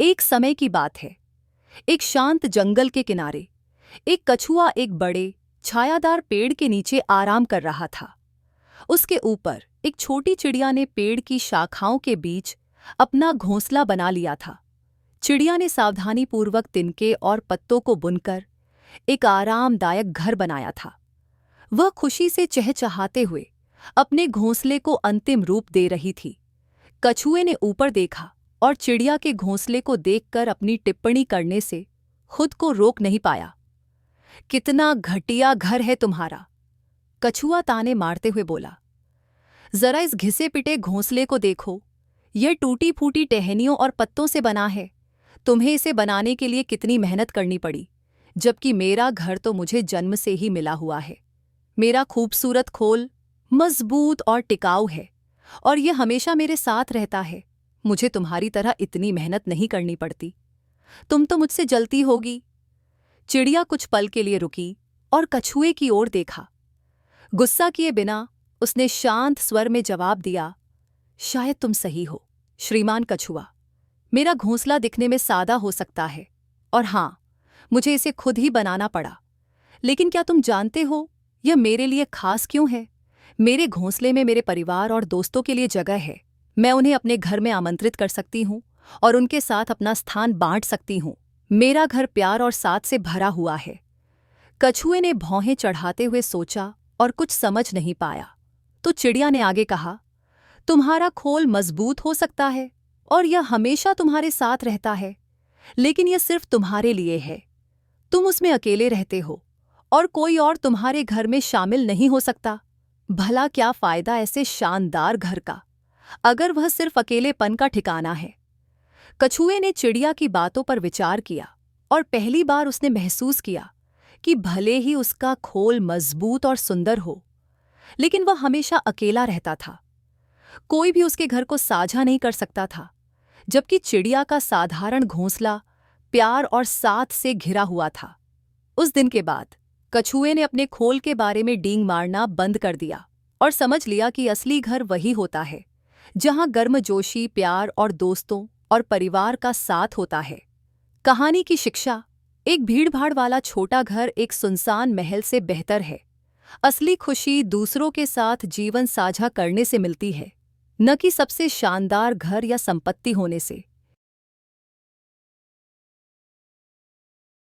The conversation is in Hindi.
एक समय की बात है। एक शांत जंगल के किनारे एक कछुआ एक बड़े छायादार पेड़ के नीचे आराम कर रहा था। उसके ऊपर एक छोटी चिड़िया ने पेड़ की शाखाओं के बीच अपना घोंसला बना लिया था। चिड़िया ने सावधानीपूर्वक तिनके और पत्तों को बुनकर एक आरामदायक घर बनाया था। वह खुशी से चहचहाते हुए अपने घोंसले को अंतिम रूप दे रही थी। कछुए ने ऊपर देखा और चिड़िया के घोंसले को देखकर अपनी टिप्पणी करने से खुद को रोक नहीं पाया। कितना घटिया घर है तुम्हारा, कछुआ ताने मारते हुए बोला। जरा इस घिसे पिटे घोंसले को देखो, यह टूटी फूटी टहनियों और पत्तों से बना है। तुम्हें इसे बनाने के लिए कितनी मेहनत करनी पड़ी, जबकि मेरा घर तो मुझे जन्म से ही मिला हुआ है। मेरा खूबसूरत खोल मजबूत और टिकाऊ है और यह हमेशा मेरे साथ रहता है। मुझे तुम्हारी तरह इतनी मेहनत नहीं करनी पड़ती। तुम तो मुझसे जलती होगी। चिड़िया कुछ पल के लिए रुकी और कछुए की ओर देखा। गुस्सा किए बिना उसने शांत स्वर में जवाब दिया, शायद तुम सही हो श्रीमान कछुआ। मेरा घोंसला दिखने में सादा हो सकता है और हाँ, मुझे इसे खुद ही बनाना पड़ा। लेकिन क्या तुम जानते हो यह मेरे लिए खास क्यों है? मेरे घोंसले में मेरे परिवार और दोस्तों के लिए जगह है। मैं उन्हें अपने घर में आमंत्रित कर सकती हूँ और उनके साथ अपना स्थान बांट सकती हूँ। मेरा घर प्यार और साथ से भरा हुआ है। कछुए ने भौहें चढ़ाते हुए सोचा और कुछ समझ नहीं पाया। तो चिड़िया ने आगे कहा, तुम्हारा खोल मजबूत हो सकता है और यह हमेशा तुम्हारे साथ रहता है, लेकिन यह सिर्फ तुम्हारे लिए है। तुम उसमें अकेले रहते हो और कोई और तुम्हारे घर में शामिल नहीं हो सकता। भला क्या फायदा ऐसे शानदार घर का, अगर वह सिर्फ अकेलेपन का ठिकाना है। कछुए ने चिड़िया की बातों पर विचार किया और पहली बार उसने महसूस किया कि भले ही उसका खोल मजबूत और सुंदर हो, लेकिन वह हमेशा अकेला रहता था। कोई भी उसके घर को साझा नहीं कर सकता था, जबकि चिड़िया का साधारण घोंसला प्यार और साथ से घिरा हुआ था। उस दिन के बाद कछुए ने अपने खोल के बारे में डींग मारना बंद कर दिया और समझ लिया कि असली घर वही होता है जहां गर्मजोशी, प्यार और दोस्तों और परिवार का साथ होता है। कहानी की शिक्षा, एक भीड़भाड़ वाला छोटा घर एक सुनसान महल से बेहतर है। असली खुशी दूसरों के साथ जीवन साझा करने से मिलती है, न कि सबसे शानदार घर या संपत्ति होने से।